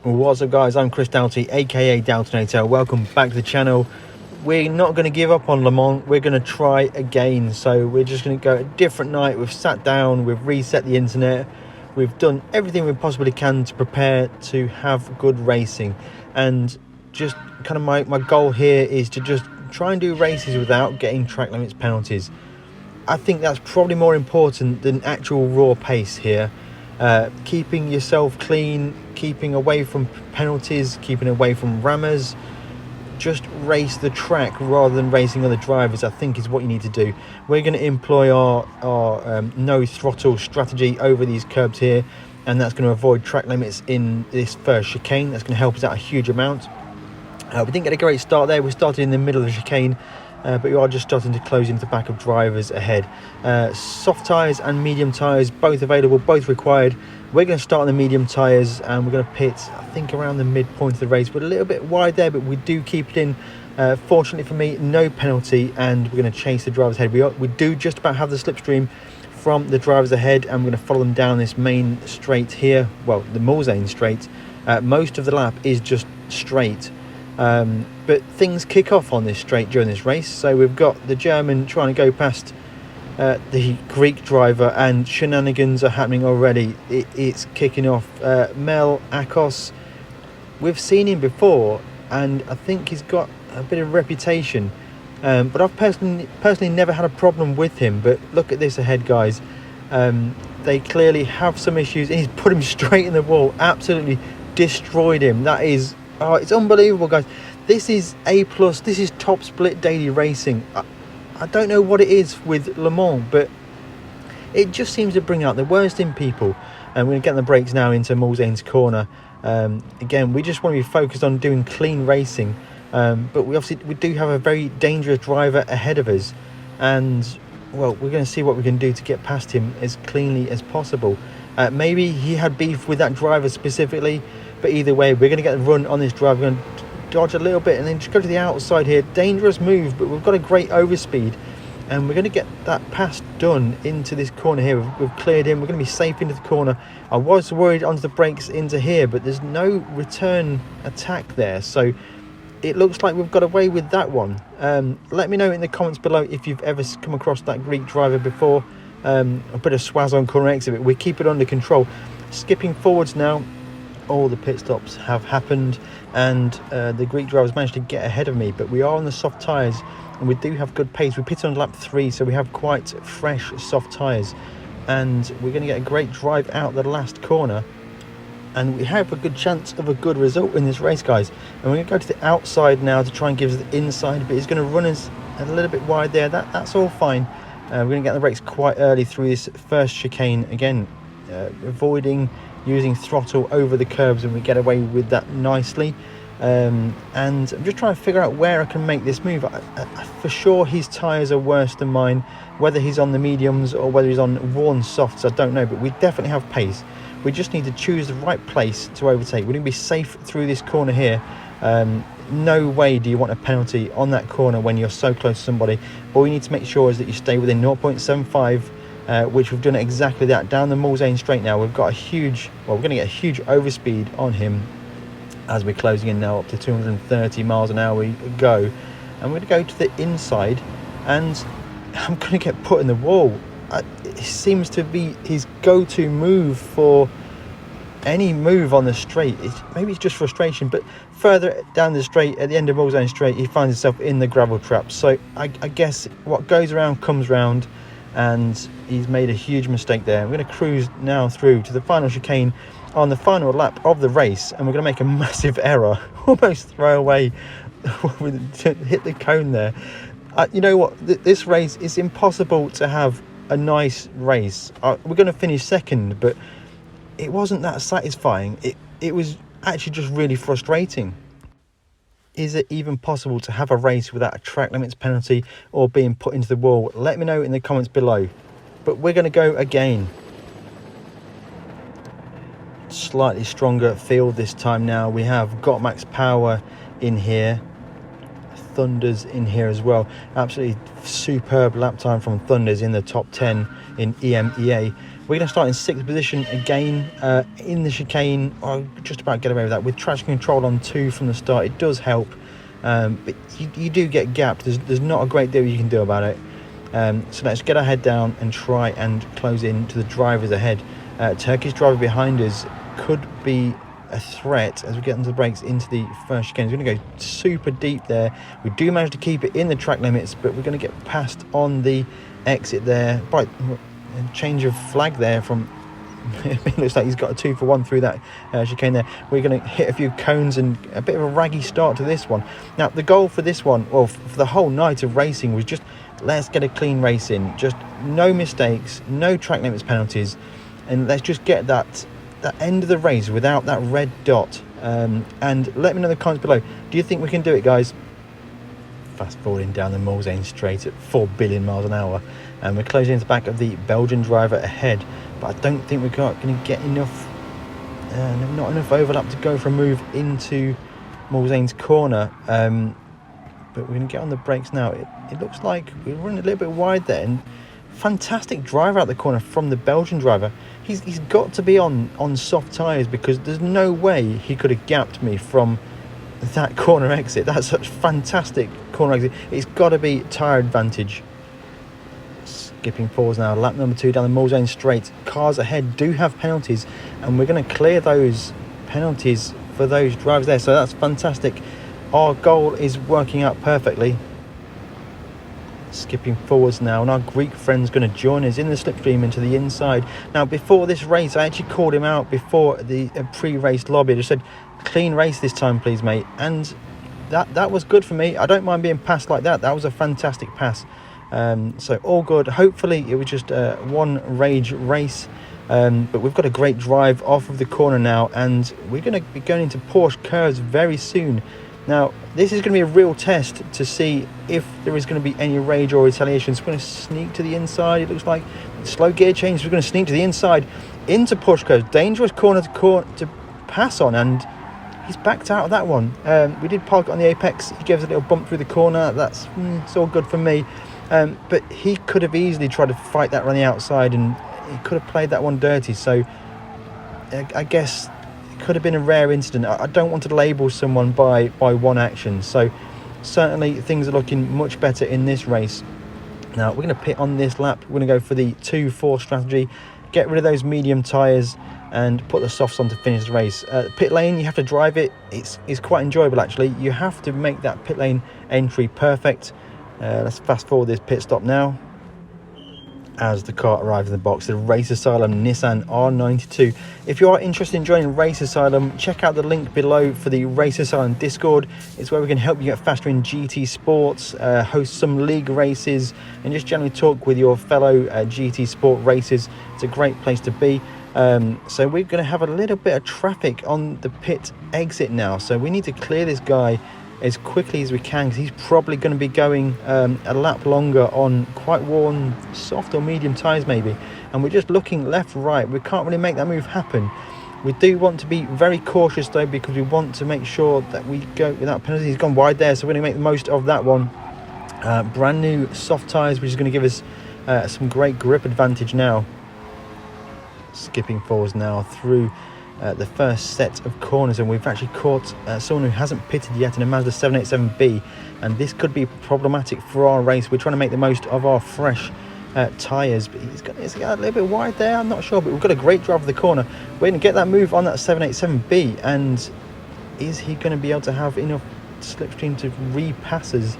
What's up guys, I'm Chris Doughty, aka Doughtinator. Welcome back to the channel. We're not going to give up on Le Mans, we're going to try again. So we're just going to go a different night. We've sat down, we've reset the internet, we've done everything we possibly can to prepare to have good racing. And just kind of my goal here is to just try and do races without getting track limits penalties. I think that's probably more important than actual raw pace here. Keeping yourself clean, keeping away from penalties, keeping away from rammers, just race the track rather than racing other drivers, I think is what you need to do. We're going to employ our no throttle strategy over these curbs here, and that's going to avoid track limits in this first chicane. That's going to help us out a huge amount. We didn't get a great start there. We started in the middle of the chicane, but we are just starting to close into the back of drivers ahead. Soft tyres and medium tyres, both available, both required. We're going to start on the medium tyres and we're going to pit, I think, around the midpoint of the race. We're a little bit wide there, but we do keep it in. Fortunately for me, no penalty, and we're going to chase the drivers ahead. We do just about have the slipstream from the drivers ahead, and we're going to follow them down this main straight here. Well, the Mulsanne straight. Most of the lap is just straight. But things kick off on this straight during this race. So we've got the German trying to go past the Greek driver, and shenanigans are happening already. It's kicking off. Mel Akos, we've seen him before, and I think he's got a bit of reputation. But I've personally never had a problem with him. But look at this ahead, guys. They clearly have some issues. He's put him straight in the wall. Absolutely destroyed him. That is... oh, it's unbelievable, guys. This is A+. This is top split daily racing. I don't know what it is with Le Mans, but it just seems to bring out the worst in people. And we're going to get the brakes now into Mulsanne's corner. Again, we just want to be focused on doing clean racing. But we do have a very dangerous driver ahead of us. And, well, we're going to see what we can do to get past him as cleanly as possible. Maybe he had beef with that driver specifically. But either way, we're going to get a run on this drive. We're going to dodge a little bit and then just go to the outside here. Dangerous move, but we've got a great overspeed. And we're going to get that pass done into this corner here. We've cleared him. We're going to be safe into the corner. I was worried onto the brakes into here, but there's no return attack there. So it looks like we've got away with that one. Let me know in the comments below if you've ever come across that Greek driver before. A bit of swaz on corner exit. We keep it under control. Skipping forwards now. All the pit stops have happened, and the Greek drivers managed to get ahead of me, but we are on the soft tyres and we do have good pace. We pitted on lap 3, so we have quite fresh soft tyres, and we're going to get a great drive out the last corner, and we have a good chance of a good result in this race, guys. And we're going to go to the outside now to try and give us the inside, but he's going to run us a little bit wide there. That's all fine. We're going to get the brakes quite early through this first chicane again, avoiding using throttle over the curbs, and we get away with that nicely. And I'm just trying to figure out where I can make this move. For sure his tyres are worse than mine. Whether he's on the mediums or whether he's on worn softs, I don't know, but we definitely have pace. We just need to choose the right place to overtake. We're going to be safe through this corner here. No way do you want a penalty on that corner when you're so close to somebody. All you need to make sure is that you stay within 0.75, which we've done exactly that. Down the Mulsanne straight now, we've got a huge, well, we're going to get a huge overspeed on him as we're closing in now up to 230 miles an hour we go. And we're going to go to the inside, and I'm going to get put in the wall. It seems to be his go-to move for any move on the straight. Maybe it's just frustration, but further down the straight, at the end of Mulsanne straight, he finds himself in the gravel trap. So I guess what goes around comes round, and he's made a huge mistake there. We're going to cruise now through to the final chicane on the final lap of the race, and we're going to make a massive error, almost throw away to hit the cone there. You know what, this race, it's impossible to have a nice race. We're going to finish second, but it wasn't that satisfying. It was actually just really frustrating. Is it even possible to have a race without a track limits penalty or being put into the wall? Let me know in the comments below. But we're going to go again. Slightly stronger field this time now. We have got max power in here. Thunders in here as well. Absolutely superb lap time from Thunders in the top 10 in EMEA. We're going to start in 6th position again in the chicane. I'll just about get away with that. With traction control on 2 from the start, it does help. But you do get gapped. There's not a great deal you can do about it. So let's get our head down and try and close in to the drivers ahead. Turkish driver behind us could be a threat as we get into the brakes into the first chicane. It's going to go super deep there. We do manage to keep it in the track limits, but we're going to get passed on the exit there. Right, change of flag there from it looks like he's got a 2 for 1 through that chicane there. We're going to hit a few cones and a bit of a raggy start to this one. Now the goal for this one, well, for the whole night of racing, was just let's get a clean race in, just no mistakes, no track limits penalties, and let's just get that end of the race without that red dot. And let me know in the comments below, do you think we can do it, guys? Fast forwarding down the Mulsanne straight at 4 billion miles an hour, and we're closing into the back of the Belgian driver ahead, but I don't think we're going to get enough not enough overlap to go for a move into Mulsanne's corner. But we're going to get on the brakes now. It looks like we're running a little bit wide there, and fantastic drive out the corner from the Belgian driver. He's got to be on soft tyres, because there's no way he could have gapped me from that corner exit. That's such fantastic corner exit. It's got to be tyre advantage. Skipping forwards now, lap number 2 down the Mulsanne straight. Cars ahead do have penalties, and we're going to clear those penalties for those drivers there, so that's fantastic. Our goal is working out perfectly. Skipping forwards now, and our Greek friend's going to join us in the slipstream into the inside. Now, before this race, I actually called him out before the pre-race lobby. I just said, clean race this time, please, mate. And that was good for me. I don't mind being passed like that. That was a fantastic pass. So all good. Hopefully it was just one rage race. But we've got a great drive off of the corner now, and we're going to be going into Porsche curves very soon. Now, this is going to be a real test to see if there is going to be any rage or retaliation. So we're going to sneak to the inside. It looks like slow gear change. We're going to sneak to the inside into Porsche curves. Dangerous corner to pass on, and he's backed out of that one. We did park it on the apex. He gave us a little bump through the corner. That's it's all good for me. But he could have easily tried to fight that around the outside, and he could have played that one dirty. So I guess could have been a rare incident. I don't want to label someone by one action, so certainly things are looking much better in this race. Now we're going to pit on this lap. We're going to go for the 2-4 strategy, get rid of those medium tyres and put the softs on to finish the race. Pit lane, you have to drive it. It's quite enjoyable, actually. You have to make that pit lane entry perfect. Let's fast forward this pit stop now as the car arrives in the box, the Race Asylum Nissan R92. If you are interested in joining Race Asylum, check out the link below for the Race Asylum Discord. It's where we can help you get faster in GT sports, host some league races, and just generally talk with your fellow GT sport racers. It's a great place to be. So we're going to have a little bit of traffic on the pit exit now, so we need to clear this guy as quickly as we can, because he's probably going to be going a lap longer on quite worn soft or medium tyres maybe, and we're just looking left, right. We can't really make that move happen. We do want to be very cautious though, because we want to make sure that we go without penalty. He's gone wide there, so we're going to make the most of that one. Brand new soft tyres, which is going to give us some great grip advantage now. Skipping forwards now through the first set of corners, and we've actually caught someone who hasn't pitted yet in a Mazda 787B, and this could be problematic for our race. We're trying to make the most of our fresh tyres, but he's got a little bit wide there, I'm not sure, but we've got a great drive of the corner. We're going to get that move on that 787B, and is he going to be able to have enough slipstream to repass us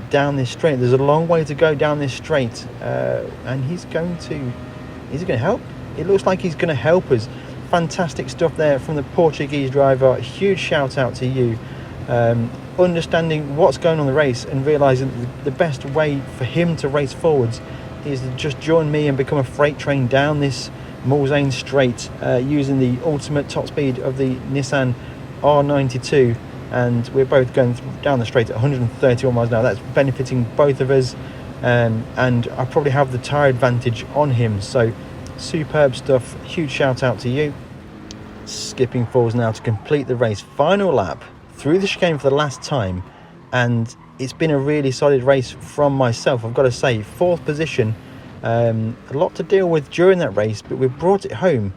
down this straight? There's a long way to go down this straight, and is he going to help? It looks like he's going to help us. Fantastic stuff there from the Portuguese driver. Huge shout out to you. Understanding what's going on in the race and realising that the best way for him to race forwards is to just join me and become a freight train down this Mulsanne straight using the ultimate top speed of the Nissan R92, and we're both going down the straight at 131 miles an hour. That's benefiting both of us, and I probably have the tyre advantage on him, so superb stuff. Huge shout out to you. Skipping forwards now to complete the race. Final lap through the chicane for the last time, and it's been a really solid race from myself, I've got to say. 4th position, A lot to deal with during that race, but we brought it home.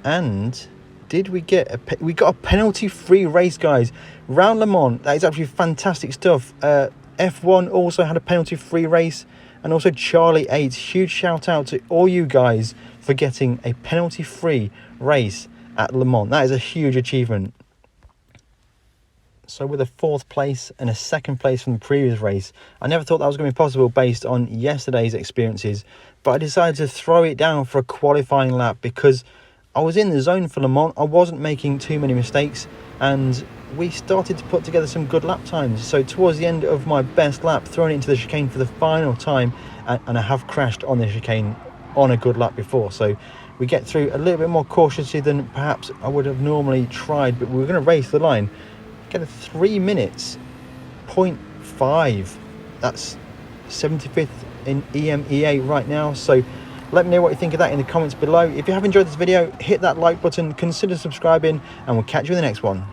And did we get we got a penalty-free race, guys. Round Le Mans, that is actually fantastic stuff. F1 also had a penalty-free race, and also Charlie 8. Huge shout out to all you guys for getting a penalty-free race at Le Mans. That is a huge achievement. So with a 4th place and a 2nd place from the previous race, I never thought that was going to be possible based on yesterday's experiences, but I decided to throw it down for a qualifying lap because I was in the zone for Le Mans. I wasn't making too many mistakes, and we started to put together some good lap times. So towards the end of my best lap, throwing it into the chicane for the final time, and I have crashed on the chicane on a good lap before. So we get through a little bit more cautiously than perhaps I would have normally tried, but we were going to race the line. Get a 3 minutes 0.5. That's 75th in EMEA right now. So let me know what you think of that in the comments below. If you have enjoyed this video, hit that like button, consider subscribing, and we'll catch you in the next one.